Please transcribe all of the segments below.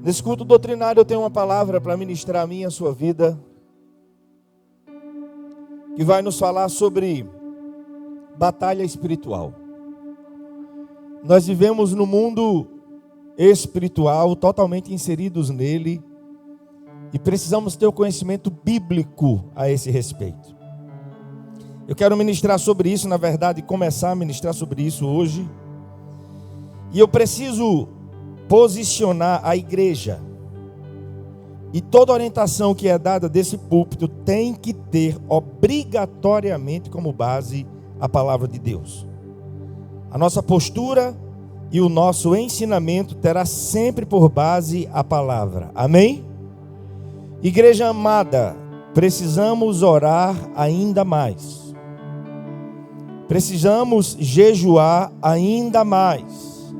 Nesse culto doutrinário eu tenho uma palavra para ministrar a minha e a sua vida, que vai nos falar sobre batalha espiritual. Nós vivemos no mundo espiritual, totalmente inseridos nele, e precisamos ter o conhecimento bíblico a esse respeito. Eu quero ministrar sobre isso, na verdade, começar a ministrar sobre isso hoje. E eu preciso posicionar a igreja. E toda orientação que é dada desse púlpito tem que ter obrigatoriamente como base a palavra de Deus. A nossa postura e o nosso ensinamento terá sempre por base a palavra. Amém? Igreja amada, precisamos orar ainda mais. Precisamos jejuar ainda mais.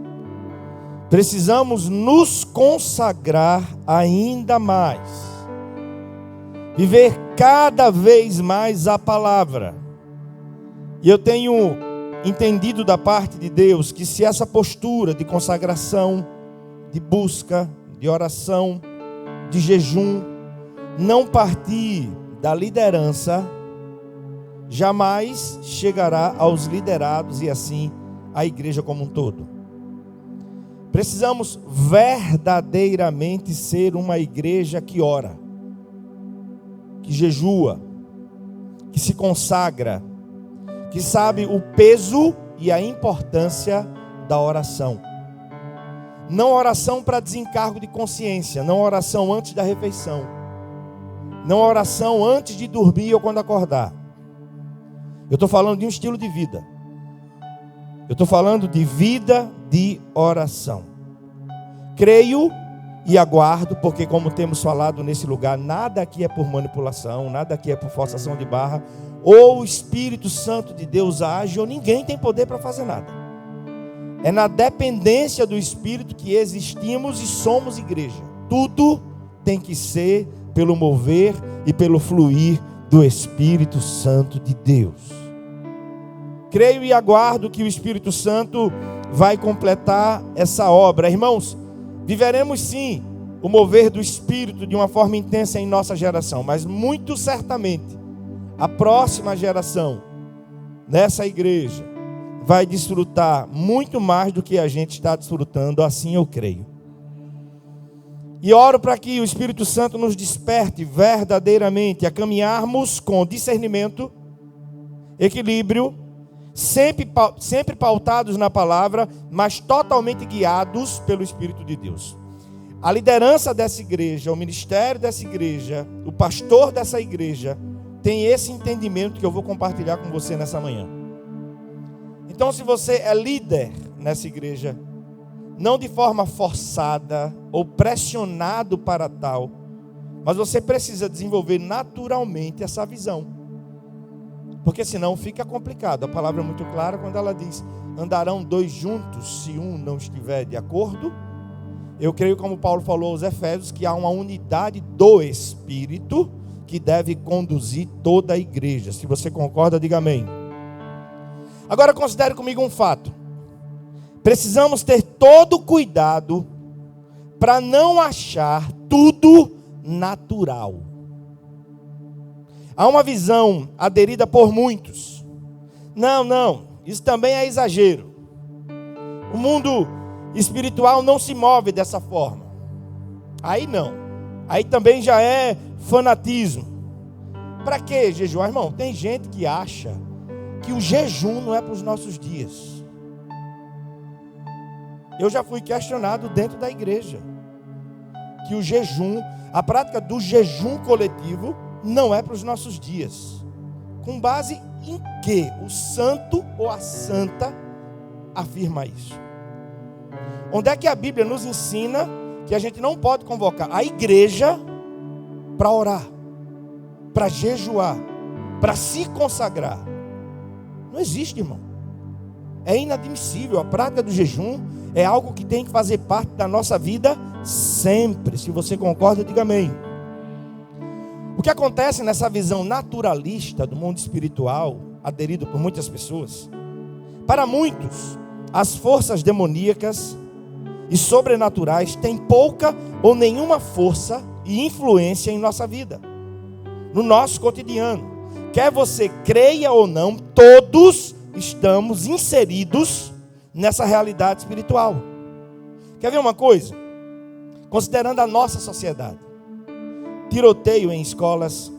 Precisamos nos consagrar ainda mais. Viver cada vez mais a palavra. E eu tenho entendido da parte de Deus que se essa postura de consagração, de busca, de oração, de jejum, não partir da liderança, jamais chegará aos liderados e assim à igreja como um todo. Precisamos verdadeiramente ser uma igreja que ora, que jejua, que se consagra, que sabe o peso e a importância da oração. Não oração para desencargo de consciência, não oração antes da refeição, não oração antes de dormir ou quando acordar. Eu estou falando de um estilo de vida. Eu estou falando de vida de oração. Creio e aguardo, porque como temos falado nesse lugar, nada aqui é por manipulação, nada aqui é por forçação de barra. Ou o Espírito Santo de Deus age, ou ninguém tem poder para fazer nada. É na dependência do Espírito que existimos e somos igreja. Tudo tem que ser pelo mover e pelo fluir do Espírito Santo de Deus. Creio e aguardo que o Espírito Santo vai completar essa obra. Irmãos, viveremos sim o mover do Espírito de uma forma intensa em nossa geração, mas muito certamente a próxima geração nessa igreja vai desfrutar muito mais do que a gente está desfrutando, assim eu creio. E oro para que o Espírito Santo nos desperte verdadeiramente a caminharmos com discernimento, equilíbrio, sempre pautados na palavra, mas totalmente guiados pelo Espírito de Deus. A liderança dessa igreja, o ministério dessa igreja, o pastor dessa igreja, tem esse entendimento que eu vou compartilhar com você nessa manhã. Então, se você é líder nessa igreja, não de forma forçada ou pressionado para tal, mas você precisa desenvolver naturalmente essa visão. Porque senão fica complicado. A palavra é muito clara quando ela diz: andarão dois juntos se um não estiver de acordo. Eu creio, como Paulo falou aos Efésios, que há uma unidade do Espírito que deve conduzir toda a igreja. Se você concorda, diga amém. Agora considere comigo um fato. Precisamos ter todo cuidado para não achar tudo natural. Há uma visão aderida por muitos. Não, isso também é exagero. O mundo espiritual não se move dessa forma. Aí não. Aí também já é fanatismo. Para que jejuar, irmão? Tem gente que acha que o jejum não é para os nossos dias. Eu já fui questionado dentro da igreja que o jejum, a prática do jejum coletivo, não é para os nossos dias. Com base em que o santo ou a santa afirma isso? Onde é que a Bíblia nos ensina que a gente não pode convocar a igreja para orar, para jejuar, para se consagrar? Não existe, irmão. É inadmissível. A prática do jejum é algo que tem que fazer parte da nossa vida sempre. Se você concorda, diga amém. O que acontece nessa visão naturalista do mundo espiritual, aderido por muitas pessoas, para muitos, as forças demoníacas e sobrenaturais têm pouca ou nenhuma força e influência em nossa vida, no nosso cotidiano. Quer você creia ou não, todos estamos inseridos nessa realidade espiritual. Quer ver uma coisa? Considerando a nossa sociedade, tiroteio em escolas,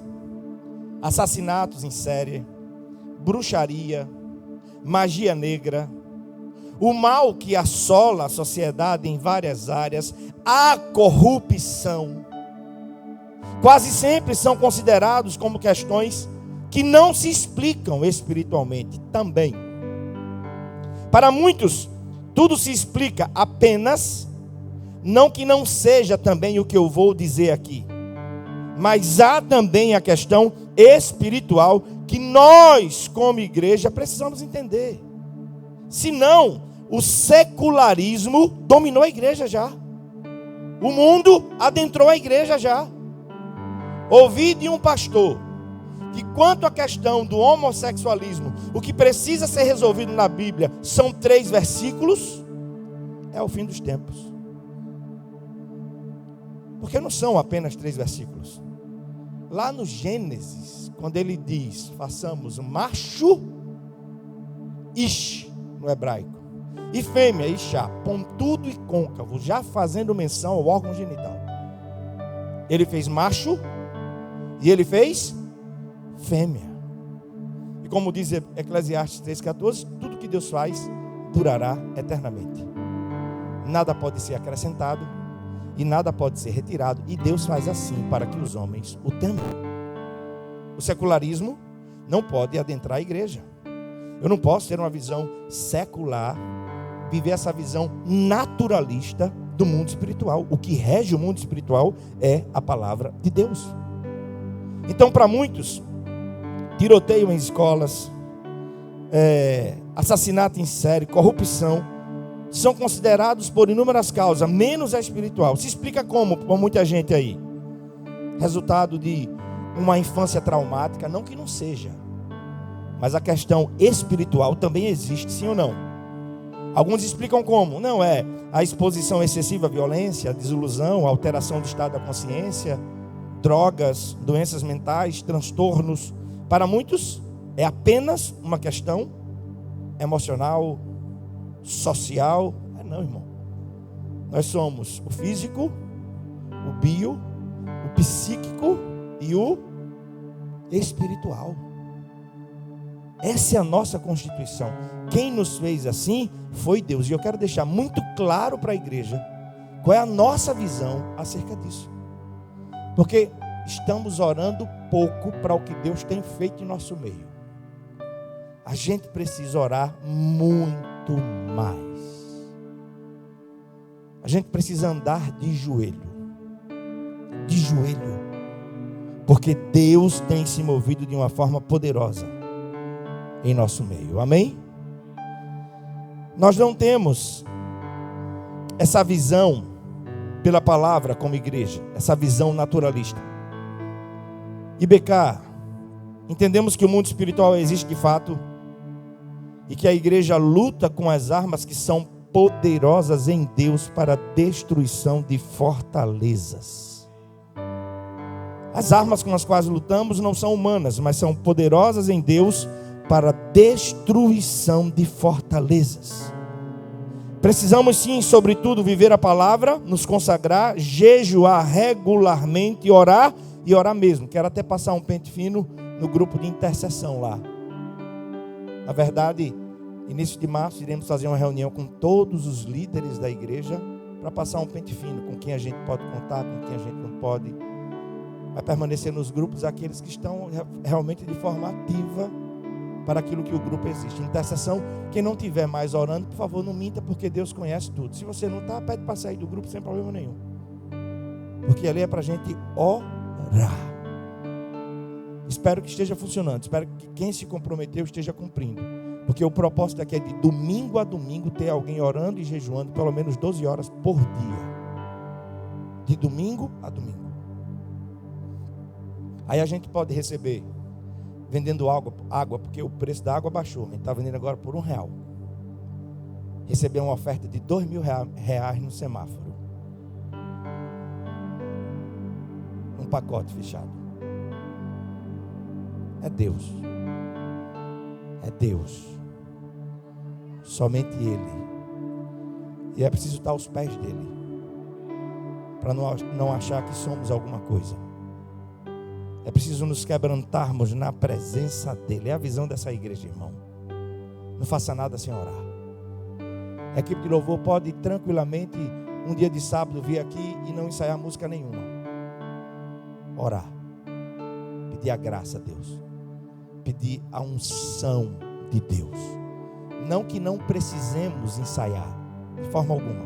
assassinatos em série, bruxaria, magia negra, o mal que assola a sociedade em várias áreas, a corrupção, quase sempre são considerados como questões que não se explicam espiritualmente também. Para muitos, tudo se explica apenas, não que não seja também o que eu vou dizer aqui, mas há também a questão espiritual que nós, como igreja, precisamos entender. Senão, o secularismo dominou a igreja já. O mundo adentrou a igreja já. Ouvi de um pastor que quanto à questão do homossexualismo, o que precisa ser resolvido na Bíblia são 3 versículos, é o fim dos tempos. Porque não são apenas 3 versículos. Lá no Gênesis, quando ele diz, façamos macho, ish, no hebraico, e fêmea, ishá, pontudo e côncavo, já fazendo menção ao órgão genital. Ele fez macho e ele fez fêmea. E como diz Eclesiastes 3,14, tudo que Deus faz durará eternamente. Nada pode ser acrescentado e nada pode ser retirado. E Deus faz assim para que os homens o temam. O secularismo não pode adentrar a igreja. Eu não posso ter uma visão secular, viver essa visão naturalista do mundo espiritual. O que rege o mundo espiritual é a palavra de Deus. Então, para muitos, tiroteio em escolas, assassinato em série, corrupção, são considerados por inúmeras causas, menos a espiritual. Se explica como, por muita gente aí? Resultado de uma infância traumática, não que não seja, mas a questão espiritual também existe, sim ou não? Alguns explicam como? Não é a exposição excessiva à violência, a desilusão, a alteração do estado da consciência, drogas, doenças mentais, transtornos. Para muitos é apenas uma questão emocional, social. Não, irmão. Nós somos o físico, o bio, o psíquico e o espiritual. Essa é a nossa constituição. Quem nos fez assim foi Deus. E eu quero deixar muito claro para a igreja qual é a nossa visão acerca disso. Porque estamos orando pouco para o que Deus tem feito em nosso meio. A gente precisa orar muito mais. A gente precisa andar de joelho. De joelho. Porque Deus tem se movido de uma forma poderosa em nosso meio. Amém? Nós não temos essa visão pela palavra como igreja, essa visão naturalista. IBK, entendemos que o mundo espiritual existe de fato e que a igreja luta com as armas que são poderosas em Deus para a destruição de fortalezas. As armas com as quais lutamos não são humanas, mas são poderosas em Deus para a destruição de fortalezas. Precisamos sim, sobretudo, viver a palavra, nos consagrar, jejuar regularmente, orar e orar mesmo. Quero até passar um pente fino no grupo de intercessão lá. Na verdade, início de março, iremos fazer uma reunião com todos os líderes da igreja para passar um pente fino, com quem a gente pode contar, com quem a gente não pode. Vai permanecer nos grupos aqueles que estão realmente de forma ativa para aquilo que o grupo existe. Intercessão, quem não estiver mais orando, por favor, não minta, porque Deus conhece tudo. Se você não está, pede para sair do grupo sem problema nenhum. Porque ali é para a gente orar. Espero que esteja funcionando. Espero que quem se comprometeu esteja cumprindo. Porque o propósito aqui é de domingo a domingo ter alguém orando e jejuando pelo menos 12 horas por dia. De domingo a domingo. Aí a gente pode receber vendendo água, porque o preço da água baixou. A gente está vendendo agora por R$1. receber uma oferta de R$2.000 no semáforo. Um pacote fechado. É Deus. É Deus. Somente Ele. E é preciso estar aos pés dele, para não achar que somos alguma coisa. É preciso nos quebrantarmos na presença dele. É a visão dessa igreja, irmão. Não faça nada sem orar. A equipe de louvor pode tranquilamente, um dia de sábado, vir aqui e não ensaiar música nenhuma. Orar. Pedir a graça a Deus. Pedir a unção de Deus. Não que não precisemos ensaiar, de forma alguma.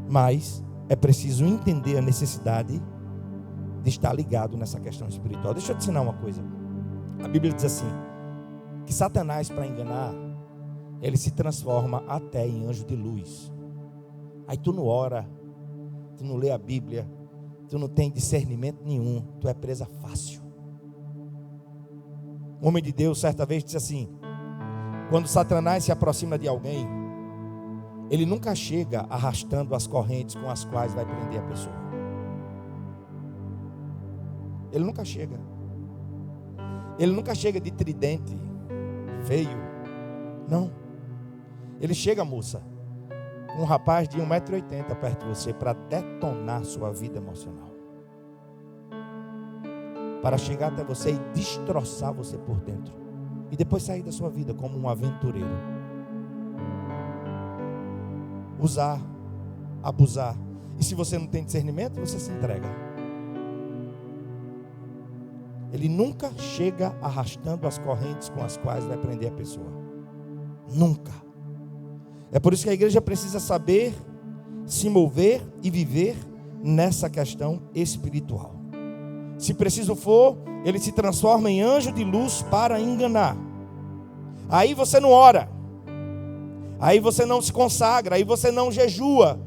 Mas é preciso entender a necessidade de estar ligado nessa questão espiritual. Deixa eu te ensinar uma coisa. A Bíblia diz assim, que Satanás, para enganar, ele se transforma até em anjo de luz. Aí tu não ora, tu não lê a Bíblia, tu não tem discernimento nenhum, tu é presa fácil. Um homem de Deus certa vez disse assim: quando Satanás se aproxima de alguém, ele nunca chega arrastando as correntes com as quais vai prender a pessoa. Ele nunca chega. Ele nunca chega de tridente, feio. Não. Ele chega, moça, com um rapaz de 1,80 m perto de você para detonar sua vida emocional. Para chegar até você e destroçar você por dentro. E depois sair da sua vida como um aventureiro. Usar, abusar. E se você não tem discernimento, você se entrega. Ele nunca chega arrastando as correntes com as quais vai prender a pessoa. Nunca. É por isso que a igreja precisa saber se mover e viver nessa questão espiritual. Se preciso for, ele se transforma em anjo de luz para enganar. Aí você não ora. Aí você não se consagra, aí você não jejua.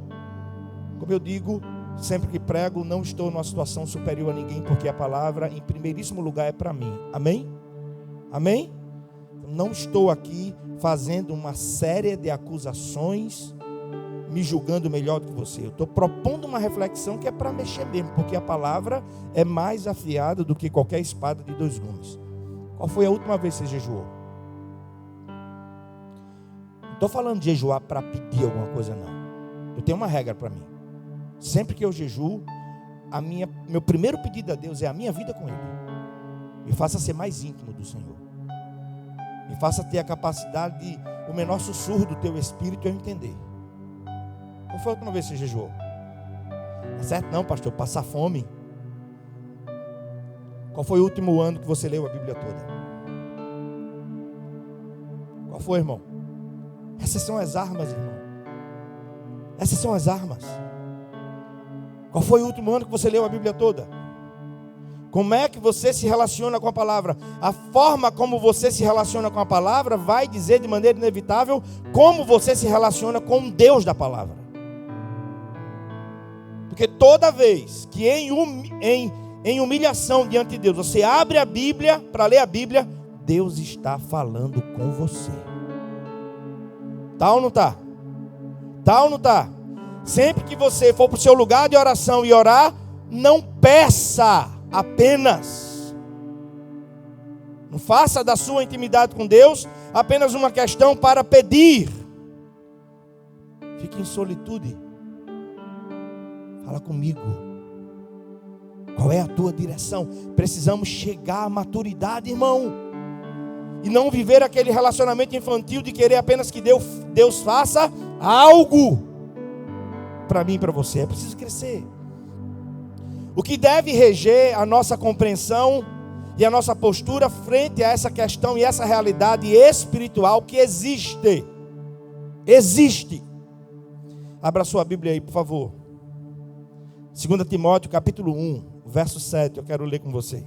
Como eu digo, sempre que prego, não estou numa situação superior a ninguém, porque a palavra em primeiríssimo lugar é para mim. Amém? Amém? Não estou aqui fazendo uma série de acusações, me julgando melhor do que você. Eu estou propondo uma reflexão que é para mexer mesmo, porque a palavra é mais afiada do que qualquer espada de 2 gumes. Qual foi a última vez que você jejuou? Não estou falando de jejuar para pedir alguma coisa, não. Eu tenho uma regra para mim. Sempre que eu jejuo, meu primeiro pedido a Deus é a minha vida com Ele. Me faça ser mais íntimo do Senhor. Me faça ter a capacidade de, o menor sussurro do teu espírito, eu entender. Qual foi a última vez que você jejuou? É certo não, pastor, passar fome. Qual foi o último ano que você leu a Bíblia toda? Qual foi, irmão? Essas são as armas, irmão. Essas são as armas. Qual foi o último ano que você leu a Bíblia toda? Como é que você se relaciona com a palavra? A forma como você se relaciona com a palavra vai dizer de maneira inevitável como você se relaciona com o Deus da palavra. Porque toda vez que em humilhação diante de Deus você abre a Bíblia para ler a Bíblia, Deus está falando com você. Tá ou não tá? Tá ou não tá? Sempre que você for para o seu lugar de oração e orar, não peça apenas. Não faça da sua intimidade com Deus apenas uma questão para pedir. Fique em solitude. Fala comigo. Qual é a tua direção? Precisamos chegar à maturidade, irmão. E não viver aquele relacionamento infantil de querer apenas que Deus faça algo para mim e para você. É preciso crescer. O que deve reger a nossa compreensão e a nossa postura frente a essa questão e essa realidade espiritual que existe. Existe. Abra sua Bíblia aí, por favor. 2 Timóteo, capítulo 1, verso 7. Eu quero ler com você.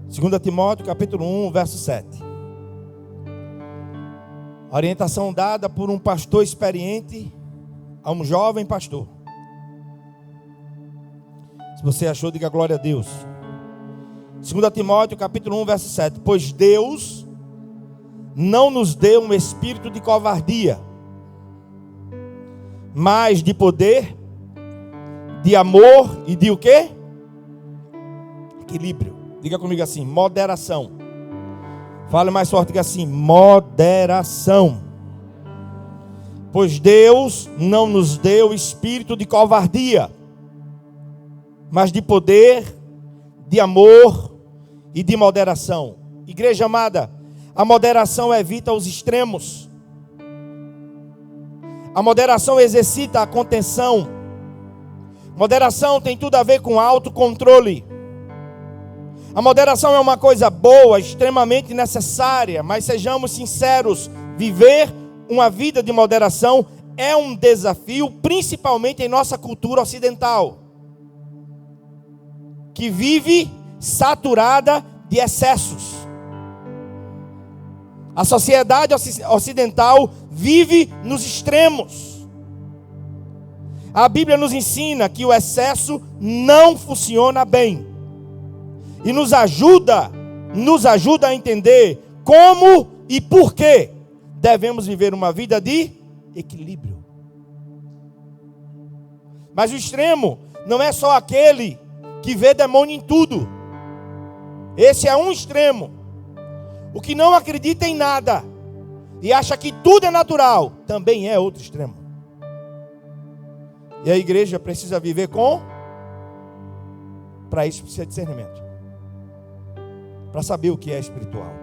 Segunda Timóteo, capítulo 1, verso 7. A orientação dada por um pastor experiente a um jovem pastor. Se você achou, diga glória a Deus. 2 Timóteo capítulo 1, verso 7. Pois Deus não nos deu um espírito de covardia, mas de poder, de amor e de o quê? Equilíbrio. Diga comigo assim, moderação. Fale mais forte, diga assim, moderação. Pois Deus não nos deu espírito de covardia, mas de poder, de amor e de moderação. Igreja amada, a moderação evita os extremos. A moderação exercita a contenção. Moderação tem tudo a ver com autocontrole. A moderação é uma coisa boa, extremamente necessária, mas sejamos sinceros, viver uma vida de moderação é um desafio, principalmente em nossa cultura ocidental, que vive saturada de excessos. A sociedade ocidental vive nos extremos. A Bíblia nos ensina que o excesso não funciona bem. E nos ajuda a entender como e por que devemos viver uma vida de equilíbrio. Mas o extremo não é só aquele que vê demônio em tudo. Esse é um extremo. O que não acredita em nada e acha que tudo é natural, também é outro extremo. E a igreja precisa viver para isso precisa de discernimento. Para saber o que é espiritual.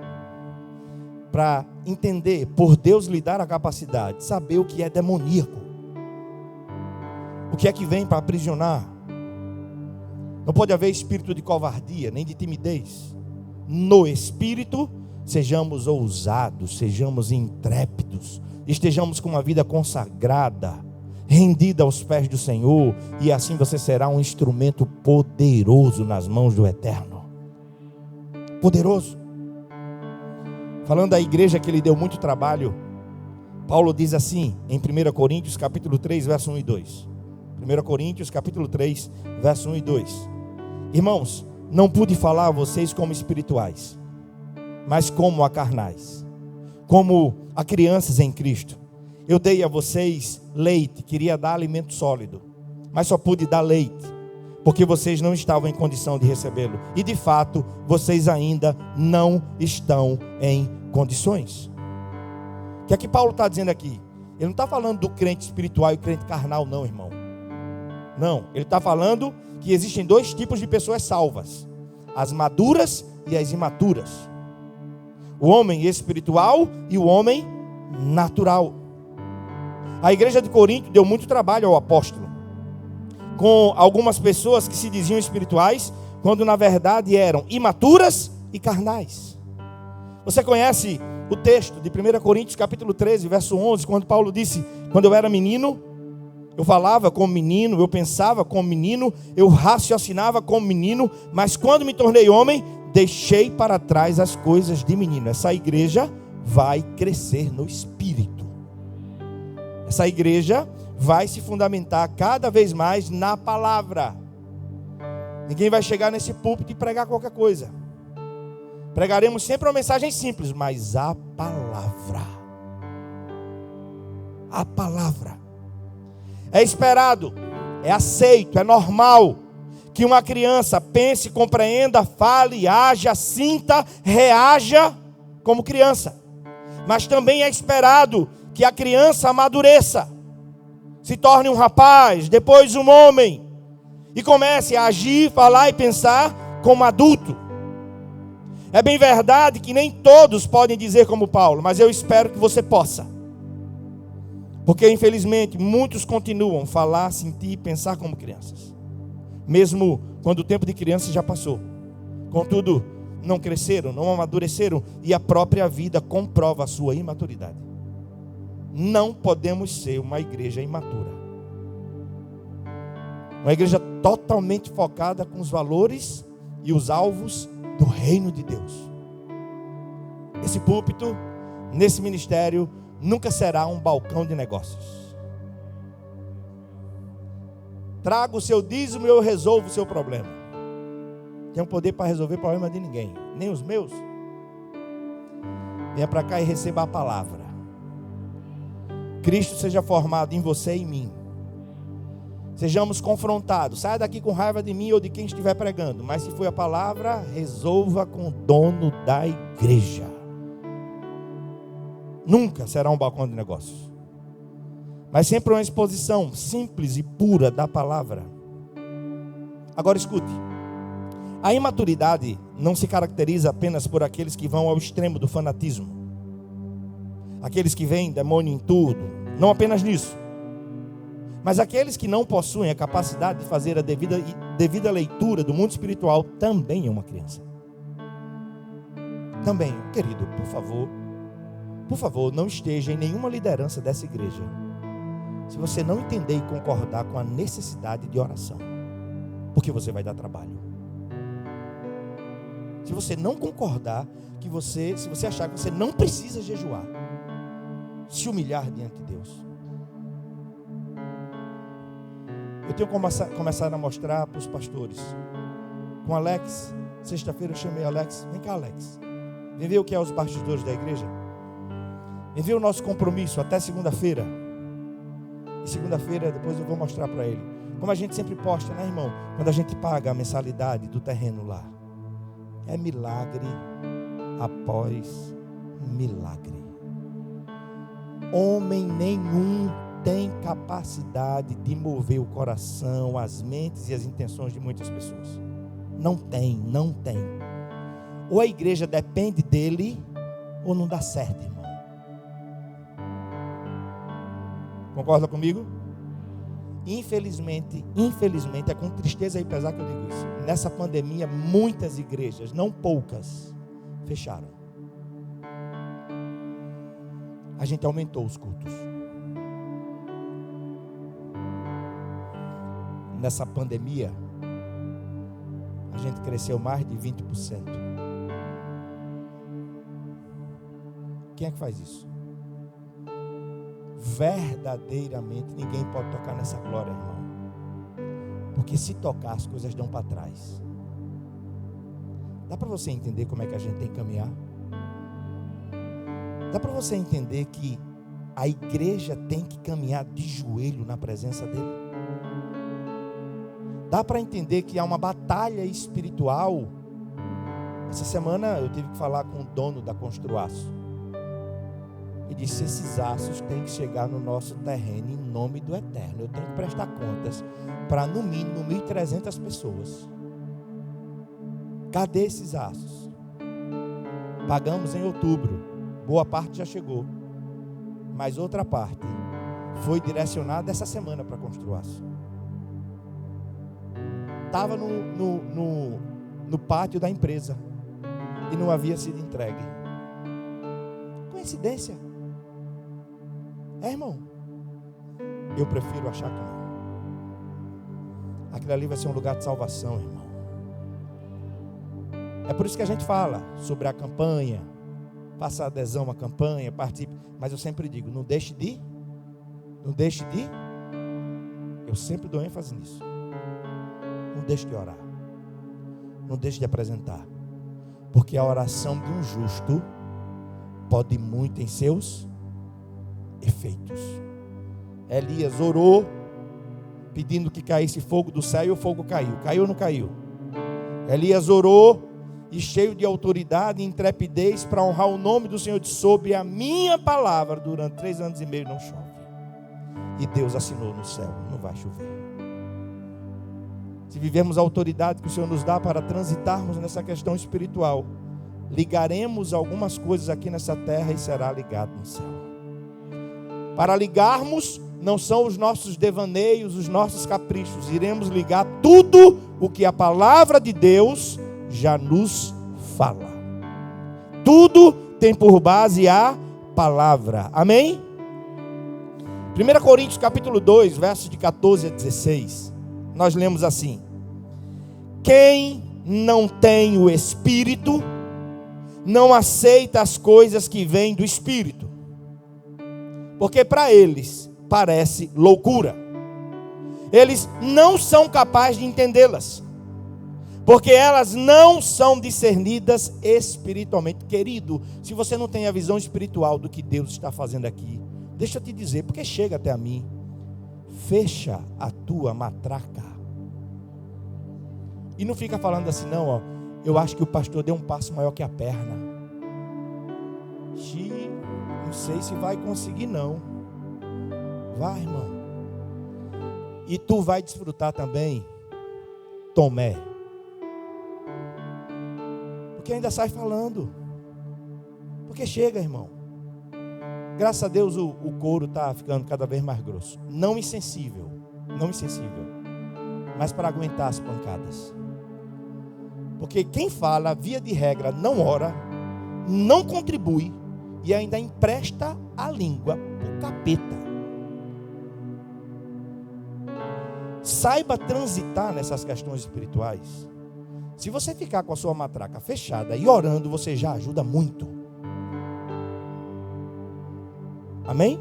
Para entender, por Deus lhe dar a capacidade de saber o que é demoníaco. O que é que vem para aprisionar. Não pode haver espírito de covardia, nem de timidez. No espírito, sejamos ousados, sejamos intrépidos, estejamos com uma vida consagrada, rendida aos pés do Senhor, e assim você será um instrumento poderoso nas mãos do Eterno. Poderoso. Falando da igreja que lhe deu muito trabalho, Paulo diz assim, em 1 Coríntios capítulo 3, verso 1 e 2. 1 Coríntios capítulo 3, verso 1 e 2. Irmãos, não pude falar a vocês como espirituais, mas como a carnais, como a crianças em Cristo. Eu dei a vocês leite, queria dar alimento sólido, mas só pude dar leite, porque vocês não estavam em condição de recebê-lo. E de fato, vocês ainda não estão em condições. O que é que Paulo está dizendo aqui? Ele não está falando do crente espiritual e crente carnal, não, irmão. Não, ele está falando que existem dois tipos de pessoas salvas: as maduras e as imaturas. O homem espiritual e o homem natural. A igreja de Corinto deu muito trabalho ao apóstolo, com algumas pessoas que se diziam espirituais, quando na verdade eram imaturas e carnais. Você conhece o texto de 1 Coríntios capítulo 13, verso 11, quando Paulo disse: quando eu era menino, eu falava como menino, eu pensava como menino, eu raciocinava como menino, mas quando me tornei homem, deixei para trás as coisas de menino. Essa igreja vai crescer no espírito. Essa igreja vai se fundamentar cada vez mais na palavra. Ninguém vai chegar nesse púlpito e pregar qualquer coisa. Pregaremos sempre uma mensagem simples, mas a palavra. A palavra. É esperado, é aceito, é normal que uma criança pense, compreenda, fale, haja, sinta, reaja como criança. Mas também é esperado que a criança amadureça, se torne um rapaz, depois um homem, e comece a agir, falar e pensar como adulto. É bem verdade que nem todos podem dizer como Paulo, mas eu espero que você possa. Porque infelizmente muitos continuam a falar, sentir e pensar como crianças, mesmo quando o tempo de criança já passou. Contudo, não cresceram, não amadureceram, e a própria vida comprova a sua imaturidade. Não podemos ser uma igreja imatura. Uma igreja totalmente focada com os valores e os alvos do reino de Deus. Esse púlpito, nesse ministério, nunca será um balcão de negócios. Traga o seu dízimo e eu resolvo o seu problema. Tenho poder para resolver o problema de ninguém, nem os meus. Venha para cá e receba a palavra. Cristo seja formado em você e em mim. Sejamos confrontados. Saia daqui com raiva de mim ou de quem estiver pregando. Mas se foi a palavra, resolva com o dono da igreja. Nunca será um balcão de negócios, mas sempre uma exposição simples e pura da palavra. Agora escute. A imaturidade não se caracteriza apenas por aqueles que vão ao extremo do fanatismo. Aqueles que veem demônio em tudo. Não apenas nisso. Mas aqueles que não possuem a capacidade de fazer a devida leitura do mundo espiritual também é uma criança. Também, querido, por favor, não esteja em nenhuma liderança dessa igreja se você não entender e concordar com a necessidade de oração, porque você vai dar trabalho. Se você não concordar, se você achar que você não precisa jejuar, se humilhar diante de Deus. Eu tenho começado a mostrar para os pastores. Com Alex, sexta-feira eu chamei Alex. Vem cá, Alex. Vem ver o que é os bastidores da igreja. Vem ver o nosso compromisso até segunda-feira. E segunda-feira depois eu vou mostrar para ele. Como a gente sempre posta, né, irmão? Quando a gente paga a mensalidade do terreno lá. É milagre após milagre. Homem nenhum tem capacidade de mover o coração, as mentes e as intenções de muitas pessoas. Não tem. Ou a igreja depende dele, ou não dá certo, irmão. Concorda comigo? Infelizmente, é com tristeza e pesar que eu digo isso. Nessa pandemia, muitas igrejas, não poucas, fecharam. A gente aumentou os cultos. Nessa pandemia, a gente cresceu mais de 20%. Quem é que faz isso? Verdadeiramente ninguém pode tocar nessa glória, irmão. Porque se tocar, as coisas dão para trás. Dá para você entender como é que a gente tem que caminhar? Dá para você entender que a igreja tem que caminhar de joelho na presença dele? Dá para entender que há uma batalha espiritual? Essa semana eu tive que falar com o dono da Construaço. E disse: esses aços têm que chegar no nosso terreno em nome do Eterno. Eu tenho que prestar contas para no mínimo 1.300 pessoas. Cadê esses aços? Pagamos em outubro. Boa parte já chegou. Mas outra parte foi direcionada essa semana para Construaço. Estava no pátio da empresa e não havia sido entregue. Coincidência? É, irmão? Eu prefiro achar que não. Aquilo ali vai ser um lugar de salvação, irmão. É por isso que a gente fala sobre a campanha, faça adesão à campanha, participe. Mas eu sempre digo, não deixe de. Eu sempre dou ênfase nisso. Não deixe de orar. Não deixe de apresentar. Porque a oração de um justo pode muito em seus efeitos. Elias orou pedindo que caísse fogo do céu e o fogo caiu. Caiu ou não caiu? Elias orou e cheio de autoridade e intrepidez para honrar o nome do Senhor, disse: sobre a minha palavra durante 3 anos e meio não chove. E Deus assinou no céu, não vai chover. Se vivermos a autoridade que o Senhor nos dá para transitarmos nessa questão espiritual, ligaremos algumas coisas aqui nessa terra e será ligado no céu. Para ligarmos, não são os nossos devaneios, os nossos caprichos. Iremos ligar tudo o que a palavra de Deus já nos fala. Tudo tem por base a palavra. Amém? 1 Coríntios capítulo 2, versos de 14 a 16. Nós lemos assim: quem não tem o Espírito, não aceita as coisas que vêm do Espírito, porque para eles parece loucura, eles não são capazes de entendê-las, porque elas não são discernidas espiritualmente. Querido, se você não tem a visão espiritual do que Deus está fazendo aqui, deixa eu te dizer, porque chega até a mim, fecha a tua matraca. E não fica falando assim, não, ó, eu acho que o pastor deu um passo maior que a perna. Não sei se vai conseguir não. Vai, irmão. E tu vai desfrutar também, Tomé. Porque ainda sai falando. Porque chega, irmão. Graças a Deus o couro está ficando cada vez mais grosso. Não insensível. Mas para aguentar as pancadas. Porque quem fala, via de regra, não ora, não contribui e ainda empresta a língua para o capeta. Saiba transitar nessas questões espirituais. Se você ficar com a sua matraca fechada e orando, você já ajuda muito. Amém?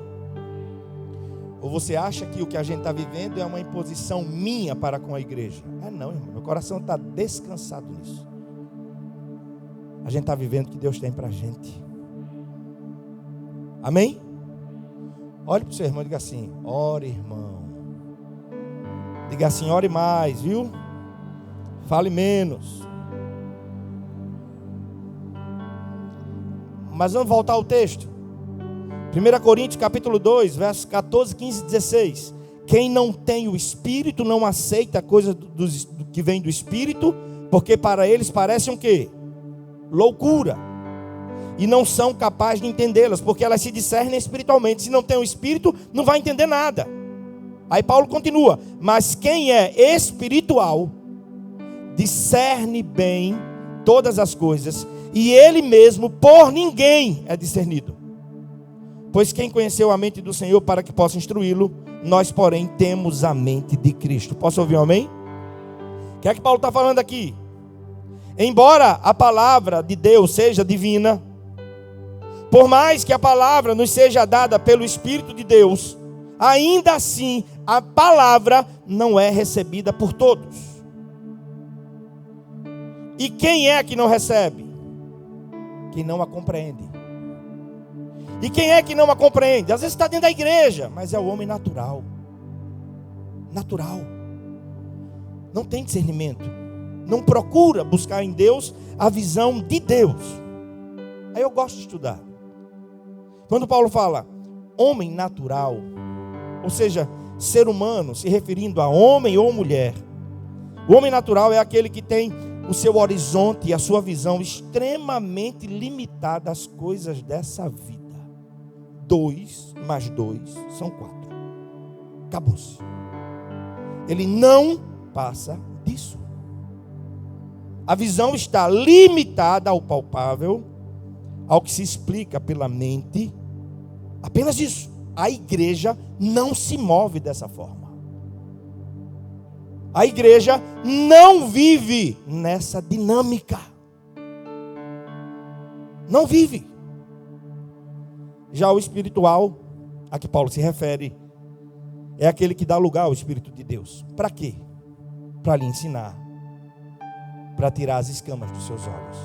Ou você acha que o que a gente está vivendo é uma imposição minha para com a igreja? Não, irmão, meu coração está descansado nisso. A gente está vivendo o que Deus tem para a gente. Amém? Olhe para o seu irmão e diga assim: ore, irmão. Diga assim: ore mais, viu? Fale menos. Mas vamos voltar ao texto. 1 Coríntios capítulo 2, versos 14, 15 e 16. Quem não tem o Espírito não aceita a coisa do que vem do Espírito, porque para eles parecem o quê? Loucura. E não são capazes de entendê-las, porque elas se discernem espiritualmente. Se não tem o Espírito, não vai entender nada. Aí Paulo continua: mas quem é espiritual discerne bem todas as coisas, e ele mesmo por ninguém é discernido. Pois quem conheceu a mente do Senhor para que possa instruí-lo? Nós, porém, temos a mente de Cristo. Posso ouvir um amém? O que é que Paulo está falando aqui? Embora a palavra de Deus seja divina, por mais que a palavra nos seja dada pelo Espírito de Deus, ainda assim a palavra não é recebida por todos. E quem é que não recebe? Quem não a compreende. E quem é que não a compreende? Às vezes está dentro da igreja, mas é o homem natural. Natural. Não tem discernimento. Não procura buscar em Deus a visão de Deus. Aí eu gosto de estudar. Quando Paulo fala homem natural, ou seja, ser humano, se referindo a homem ou mulher, o homem natural é aquele que tem o seu horizonte e a sua visão extremamente limitada às coisas dessa vida. 2 mais 2 são 4. Acabou-se. Ele não passa disso. A visão está limitada ao palpável, ao que se explica pela mente. Apenas isso. A igreja não se move dessa forma. A igreja não vive nessa dinâmica. Não vive. Já o espiritual, a que Paulo se refere, é aquele que dá lugar ao Espírito de Deus. Para quê? Para lhe ensinar. Para tirar as escamas dos seus olhos.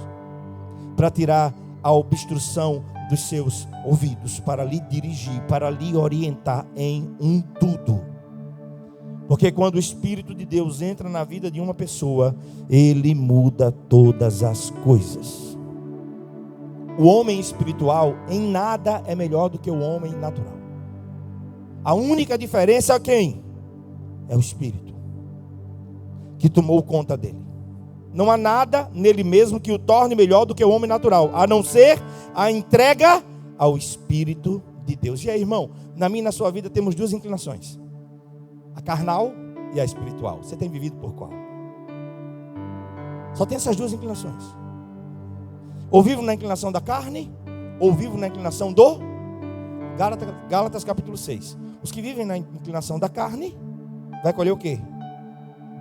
Para tirar a obstrução dos seus ouvidos. Para lhe dirigir, para lhe orientar em um tudo. Porque quando o Espírito de Deus entra na vida de uma pessoa, ele muda todas as coisas. O homem espiritual em nada é melhor do que o homem natural. A única diferença é quem? É o Espírito que tomou conta dele. Não há nada nele mesmo que o torne melhor do que o homem natural, a não ser a entrega ao Espírito de Deus. E aí, irmão, na minha e na sua vida temos 2 inclinações: a carnal e a espiritual. Você tem vivido por qual? Só tem essas 2 inclinações. Ou vivo na inclinação da carne, ou vivo na inclinação do Gálatas capítulo 6. Os que vivem na inclinação da carne vai colher o quê?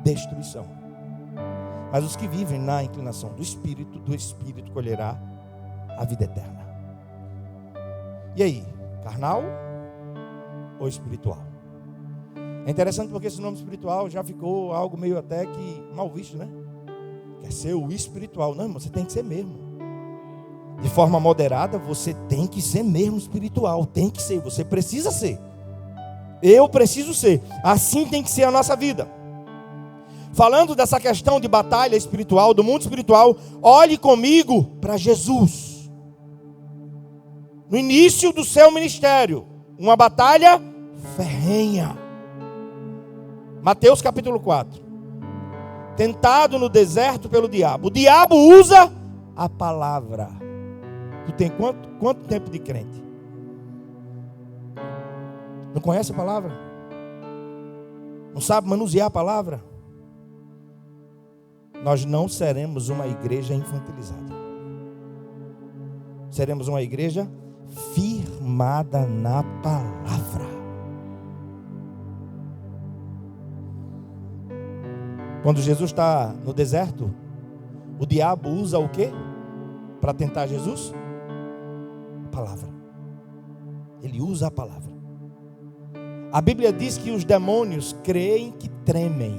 Destruição. Mas os que vivem na inclinação do Espírito colherá a vida eterna. E aí, carnal ou espiritual? É interessante porque esse nome espiritual já ficou algo meio até que mal visto, né? Quer ser o espiritual. Não, irmão, você tem que ser mesmo. De forma moderada, você tem que ser mesmo espiritual. Tem que ser, você precisa ser. Eu preciso ser. Assim tem que ser a nossa vida. Falando dessa questão de batalha espiritual, do mundo espiritual, olhe comigo para Jesus. No início do seu ministério, uma batalha ferrenha. Mateus capítulo 4. Tentado no deserto pelo diabo. O diabo usa a palavra. Tu tem quanto tempo de crente? Não conhece a palavra? Não sabe manusear a palavra? Nós não seremos uma igreja infantilizada. Seremos uma igreja firmada na palavra. Quando Jesus está no deserto, o diabo usa o quê? Para tentar Jesus? A palavra. Ele usa a palavra. A Bíblia diz que os demônios creem que tremem.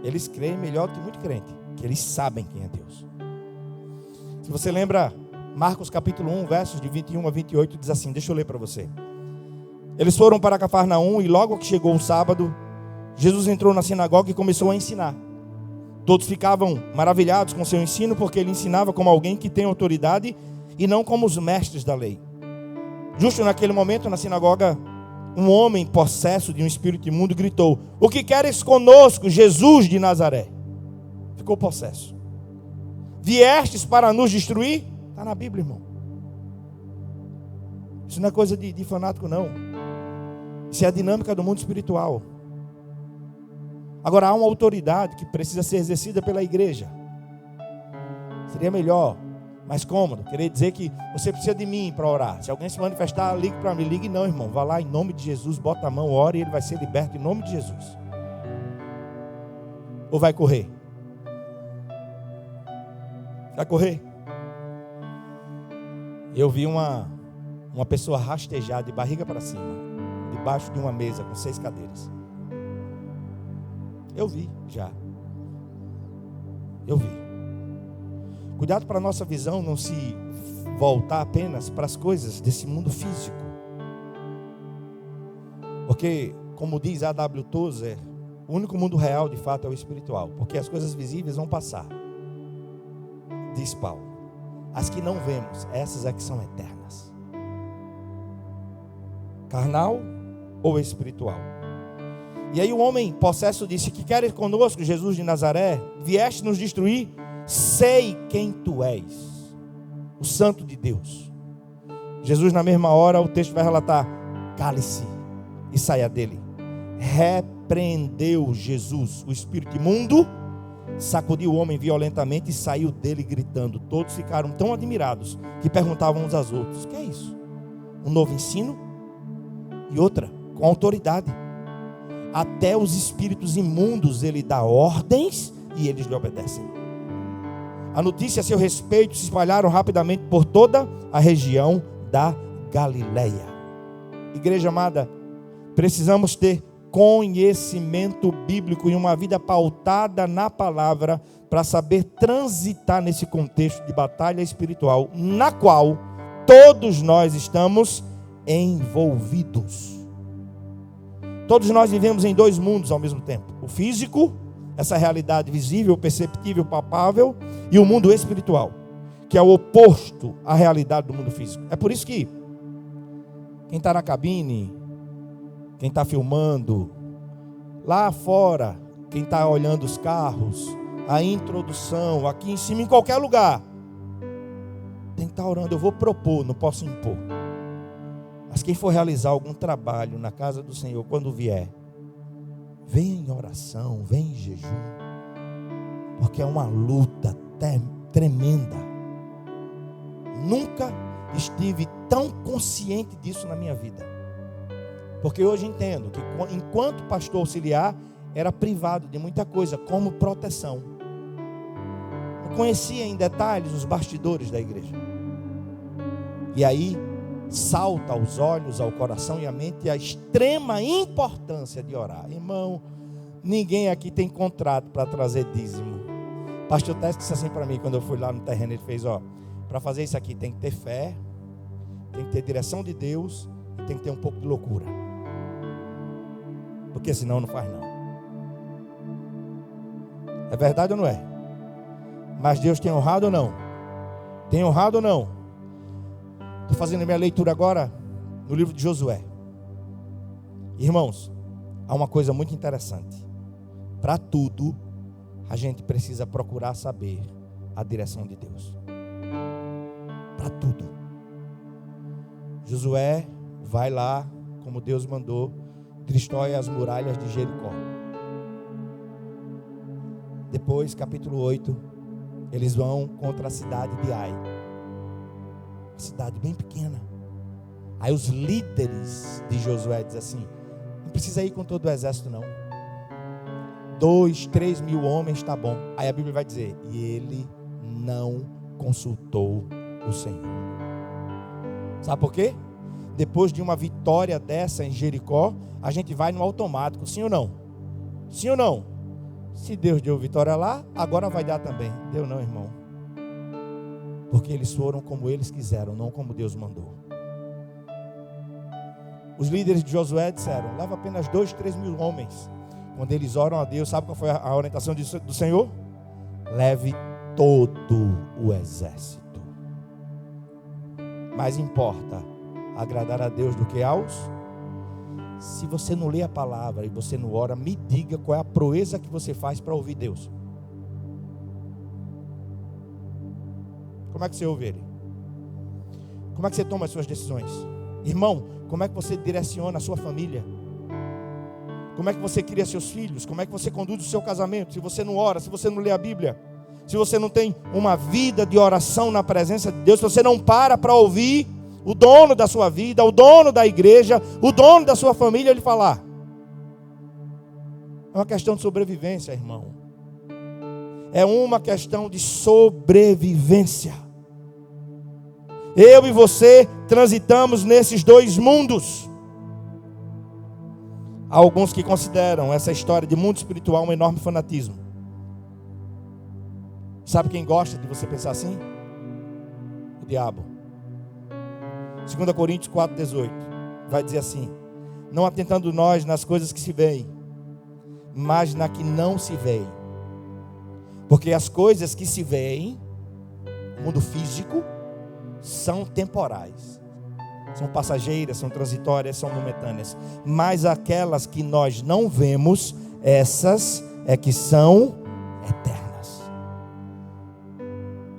Eles creem melhor que muito crente, que eles sabem quem é Deus. Se você lembra, Marcos capítulo 1, versos de 21 a 28, diz assim, deixa eu ler para você. Eles foram para Cafarnaum e logo que chegou o sábado, Jesus entrou na sinagoga e começou a ensinar. Todos ficavam maravilhados com seu ensino, porque ele ensinava como alguém que tem autoridade e não como os mestres da lei. Justo naquele momento, na sinagoga, um homem possesso de um espírito imundo gritou: "O que queres conosco, Jesus de Nazaré?" Ficou possesso. "Viestes para nos destruir?" Está na Bíblia, irmão. Isso não é coisa de fanático, não. Isso é a dinâmica do mundo espiritual. Agora, há uma autoridade que precisa ser exercida pela igreja. Seria melhor, mais cômodo, querer dizer que você precisa de mim para orar. Se alguém se manifestar, ligue para mim. Ligue não, irmão. Vá lá em nome de Jesus, bota a mão, ore e ele vai ser liberto em nome de Jesus. Ou vai correr? Vai correr? Eu vi uma pessoa rastejar de barriga para cima, debaixo de uma mesa com 6 cadeiras. Eu vi já. Eu vi. Cuidado para a nossa visão não se voltar apenas para as coisas desse mundo físico. Porque, como diz A.W. Tozer, o único mundo real de fato é o espiritual. Porque as coisas visíveis vão passar. Diz Paulo. As que não vemos, essas é que são eternas. Carnal ou espiritual? E aí o homem possesso disse: "Que queres conosco, Jesus de Nazaré? Vieste nos destruir? Sei quem tu és, o Santo de Deus." Jesus, na mesma hora, o texto vai relatar: "Cale-se e saia dele." Repreendeu Jesus o espírito imundo, sacudiu o homem violentamente e saiu dele gritando. Todos ficaram tão admirados que perguntavam uns aos outros: "O que é isso? Um novo ensino?" E outra, com autoridade. Até os espíritos imundos ele dá ordens e eles lhe obedecem. A notícia a seu respeito se espalharam rapidamente por toda a região da Galileia. Igreja amada, precisamos ter conhecimento bíblico e uma vida pautada na palavra para saber transitar nesse contexto de batalha espiritual, na qual todos nós estamos envolvidos. Todos nós vivemos em 2 mundos ao mesmo tempo: o físico, essa realidade visível, perceptível, palpável, e o mundo espiritual, que é o oposto à realidade do mundo físico. É por isso que quem está na cabine, quem está filmando, lá fora, quem está olhando os carros, a introdução, aqui em cima, em qualquer lugar, tem que estar orando. Eu vou propor, não posso impor. Mas quem for realizar algum trabalho na casa do Senhor, quando vier, venha em oração, venha em jejum, porque é uma luta tremenda. Nunca estive tão consciente disso na minha vida, porque hoje entendo que enquanto pastor auxiliar, era privado de muita coisa, como proteção. Não conhecia em detalhes os bastidores da igreja. E aí salta aos olhos, ao coração e à mente a extrema importância de orar. Irmão, ninguém aqui tem contrato para trazer dízimo. Pastor Tess disse assim para mim, quando eu fui lá no terreno, ele fez, para fazer isso aqui tem que ter fé, tem que ter direção de Deus e tem que ter um pouco de loucura. Porque senão não faz não. É verdade ou não é? Mas Deus tem honrado ou não? Tem honrado ou não? Estou fazendo a minha leitura agora no livro de Josué. Irmãos, há uma coisa muito interessante. Para tudo, a gente precisa procurar saber a direção de Deus. Para tudo. Josué vai lá, como Deus mandou, destrói as muralhas de Jericó. Depois, capítulo 8, eles vão contra a cidade de Ai. Uma cidade bem pequena. Aí os líderes de Josué dizem assim: não precisa ir com todo o exército não. 2, 3 mil homens está bom. Aí a Bíblia vai dizer: e ele não consultou o Senhor. Sabe por quê? Depois de uma vitória dessa em Jericó, a gente vai no automático, sim ou não? Sim ou não? Se Deus deu vitória lá, agora vai dar também. Deu não, irmão. Porque eles foram como eles quiseram, não como Deus mandou. Os líderes de Josué disseram: leva apenas 2, 3 mil homens. Quando eles oram a Deus, sabe qual foi a orientação do Senhor? Leve todo o exército. Mais importa agradar a Deus do que aos. Se você não lê a palavra e você não ora, me diga qual é a proeza que você faz para ouvir Deus. Como é que você ouve Ele? Como é que você toma as suas decisões? Irmão, como é que você direciona a sua família? Como é que você cria seus filhos? Como é que você conduz o seu casamento? Se você não ora, se você não lê a Bíblia, se você não tem uma vida de oração na presença de Deus, se você não para ouvir o dono da sua vida, o dono da igreja, o dono da sua família, ele falar. É uma questão de sobrevivência, irmão. É uma questão de sobrevivência. Eu e você transitamos nesses dois mundos. Há alguns que consideram essa história de mundo espiritual um enorme fanatismo. Sabe quem gosta de você pensar assim? O diabo. 2 Coríntios 4,18 vai dizer assim: não atentando nós nas coisas que se veem, mas na que não se veem. Porque as coisas que se veem, no mundo físico, são temporais, são passageiras, são transitórias, são momentâneas. Mas aquelas que nós não vemos, essas é que são eternas.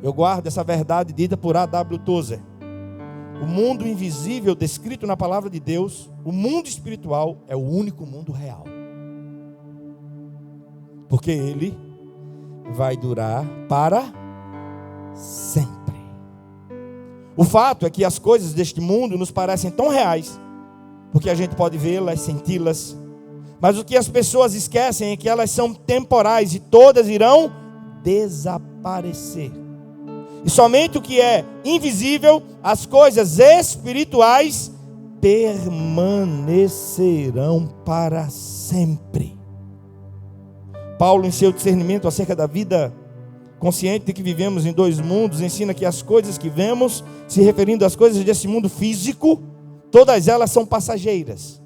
Eu guardo essa verdade dita por A.W. Tozer. O mundo invisível descrito na palavra de Deus, o mundo espiritual, é o único mundo real. Porque ele vai durar para sempre. O fato é que as coisas deste mundo nos parecem tão reais, porque a gente pode vê-las, senti-las, mas o que as pessoas esquecem é que elas são temporais e todas irão desaparecer. E somente o que é invisível, as coisas espirituais, permanecerão para sempre. Paulo, em seu discernimento acerca da vida, consciente de que vivemos em dois mundos, ensina que as coisas que vemos, se referindo às coisas desse mundo físico, todas elas são passageiras.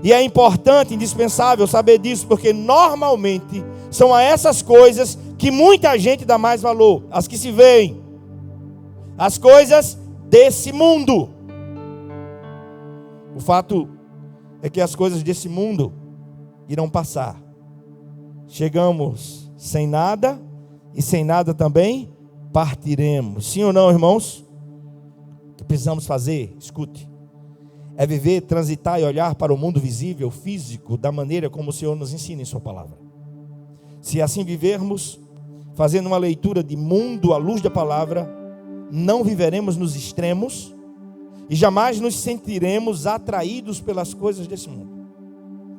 E é importante, indispensável saber disso, porque normalmente são a essas coisas que muita gente dá mais valor, as que se veem, as coisas desse mundo. O fato é que as coisas desse mundo irão passar. Chegamos sem nada e sem nada também partiremos. Sim ou não, irmãos? O que precisamos fazer, escute, é viver, transitar e olhar para o mundo visível, físico, da maneira como o Senhor nos ensina em sua palavra. Se assim vivermos, fazendo uma leitura de mundo à luz da palavra, não viveremos nos extremos e jamais nos sentiremos atraídos pelas coisas desse mundo.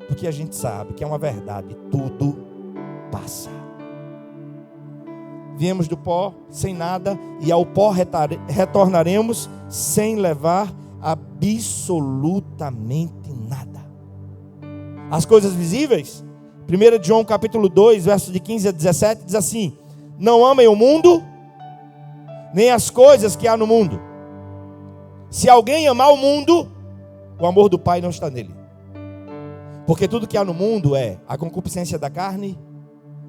Porque a gente sabe que é uma verdade, tudo passa. Viemos do pó sem nada e ao pó retornaremos sem levar absolutamente nada. As coisas visíveis, 1 João capítulo 2, versos de 15 a 17, diz assim: não amem o mundo, nem as coisas que há no mundo. Se alguém amar o mundo, o amor do Pai não está nele. Porque tudo que há no mundo é a concupiscência da carne,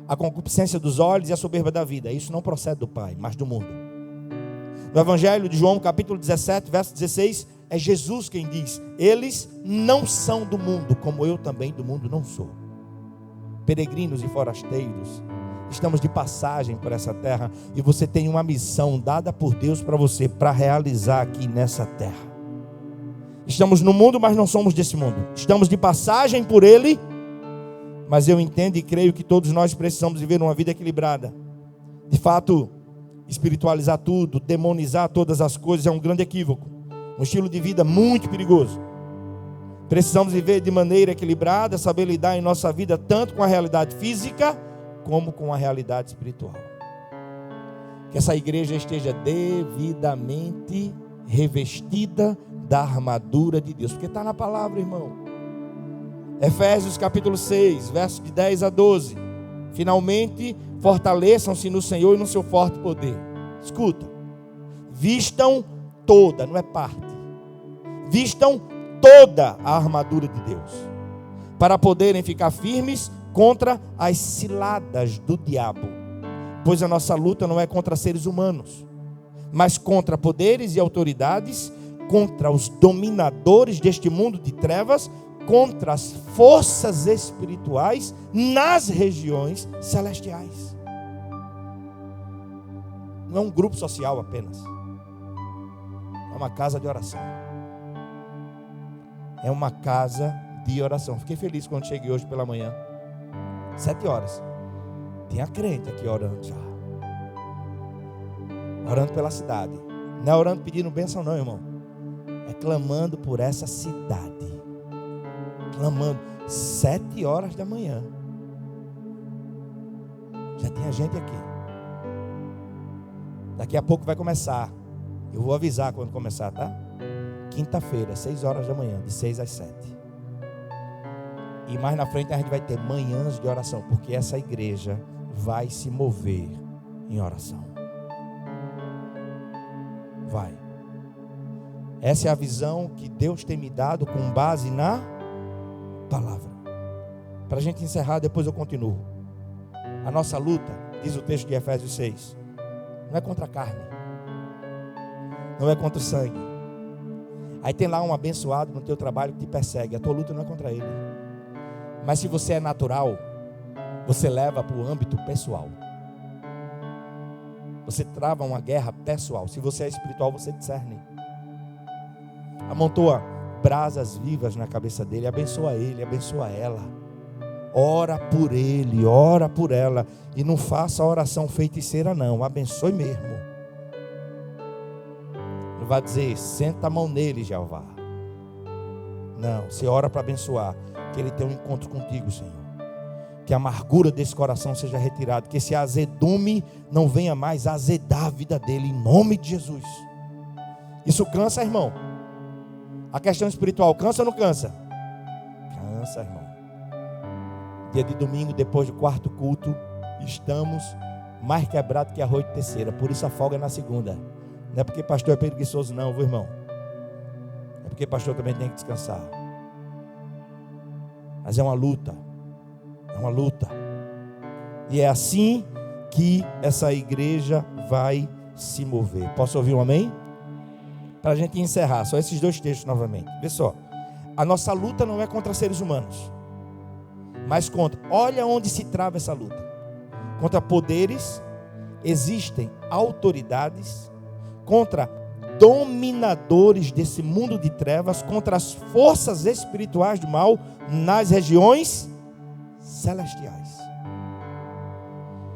a concupiscência dos olhos e a soberba da vida. Isso não procede do Pai, mas do mundo. No Evangelho de João, capítulo 17, verso 16, é Jesus quem diz: eles não são do mundo, como eu também do mundo não sou. Peregrinos e forasteiros, estamos de passagem por essa terra, e você tem uma missão dada por Deus para você, para realizar aqui nessa terra. Estamos no mundo, mas não somos desse mundo. Estamos de passagem por ele, mas eu entendo e creio que todos nós precisamos viver uma vida equilibrada. De fato, espiritualizar tudo, demonizar todas as coisas é um grande equívoco, um estilo de vida muito perigoso. Precisamos viver de maneira equilibrada, saber lidar em nossa vida tanto com a realidade física como com a realidade espiritual. Que essa igreja esteja devidamente revestida da armadura de Deus, porque está na palavra, irmão. Efésios capítulo 6, versos de 10 a 12. Finalmente, fortaleçam-se no Senhor e no seu forte poder. Escuta, vistam toda, não é parte, vistam toda a armadura de Deus, para poderem ficar firmes contra as ciladas do diabo. Pois a nossa luta não é contra seres humanos, mas contra poderes e autoridades, contra os dominadores deste mundo de trevas, contra as forças espirituais nas regiões celestiais. Não é um grupo social apenas, é uma casa de oração. É uma casa de oração. Fiquei feliz quando cheguei hoje pela manhã, 7 horas. Tinha crente aqui orando já, orando pela cidade. Não é orando pedindo bênção não, irmão, é clamando por essa cidade. Clamando, 7 horas da manhã. Já tinha gente aqui. Daqui a pouco vai começar. Eu vou avisar quando começar, tá? Quinta-feira, 6 horas da manhã, de 6 às 7. E mais na frente a gente vai ter manhãs de oração, porque essa igreja vai se mover em oração. Vai. Essa é a visão que Deus tem me dado com base na palavra. Para a gente encerrar, depois eu continuo. A nossa luta, diz o texto de Efésios 6, não é contra a carne, não é contra o sangue. Aí tem lá um abençoado no teu trabalho que te persegue. A tua luta não é contra ele. Mas se você é natural, você leva para o âmbito pessoal. Você trava uma guerra pessoal. Se você é espiritual, você discerne. Amontoa brasas vivas na cabeça dele. Abençoa ele, abençoa ela. Ora por ele, ora por ela. E não faça oração feiticeira não. Abençoe mesmo. Não vai dizer, senta a mão nele, Jeová. Não, você ora para abençoar. Que ele tenha um encontro contigo, Senhor. Que a amargura desse coração seja retirada. Que esse azedume não venha mais azedar a vida dele, em nome de Jesus. Isso cansa, irmão. A questão espiritual cansa ou não cansa? Cansa, irmão. Dia de domingo, depois do 4º culto, estamos mais quebrados que arroz de terceira. Por isso a folga é na segunda. Não é porque pastor é preguiçoso não, viu, irmão? É porque pastor também tem que descansar. Mas é uma luta. É uma luta. E é assim que essa igreja vai se mover. Posso ouvir um amém? Para a gente encerrar, só esses 2 textos novamente. Vê só. A nossa luta não é contra seres humanos, mas contra, olha onde se trava essa luta. Contra poderes, existem autoridades, contra dominadores desse mundo de trevas, contra as forças espirituais do mal nas regiões celestiais.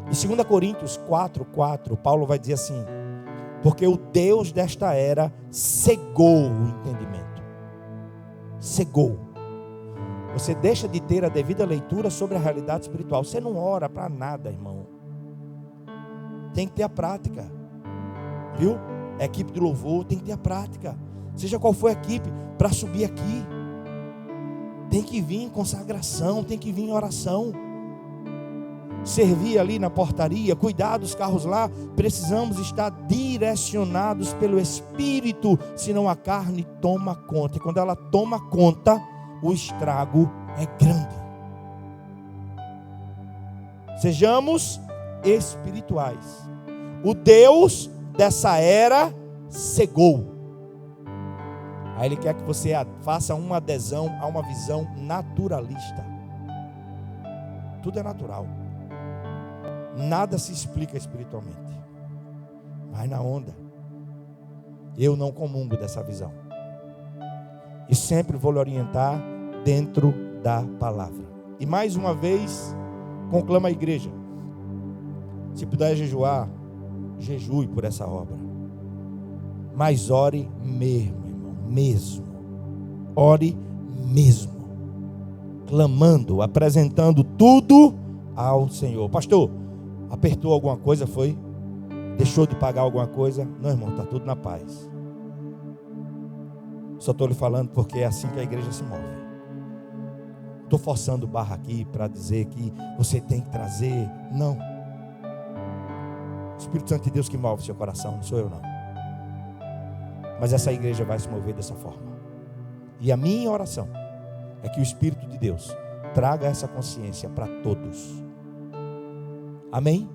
Em 2 Coríntios 4:4, Paulo vai dizer assim: porque o Deus desta era cegou o entendimento. Cegou. Você deixa de ter a devida leitura sobre a realidade espiritual. Você não ora para nada, irmão. Tem que ter a prática. Viu? A equipe de louvor tem que ter a prática. seja qual for a equipe, para subir aqui. Tem que vir em consagração, tem que vir em oração. Servir ali na portaria, cuidar dos carros lá, precisamos estar direcionados pelo Espírito, senão a carne toma conta. E quando ela toma conta, o estrago é grande. Sejamos espirituais. O Deus dessa era cegou. Aí Ele quer que você faça uma adesão a uma visão naturalista. Tudo é natural. Nada se explica espiritualmente. Vai na onda. Eu não comungo dessa visão. E sempre vou lhe orientar dentro da palavra. E mais uma vez, conclama a igreja. Se puder jejuar, jejue por essa obra. Mas ore mesmo, irmão, mesmo. Ore mesmo. Clamando, apresentando tudo ao Senhor. Pastor, apertou alguma coisa, foi? Deixou de pagar alguma coisa? Não, irmão, está tudo na paz. Só estou lhe falando porque é assim que a igreja se move. Estou forçando barra aqui para dizer que você tem que trazer. Não. O Espírito Santo de Deus que move seu coração, não sou eu não. Mas essa igreja vai se mover dessa forma. E a minha oração é que o Espírito de Deus traga essa consciência para todos. Amém?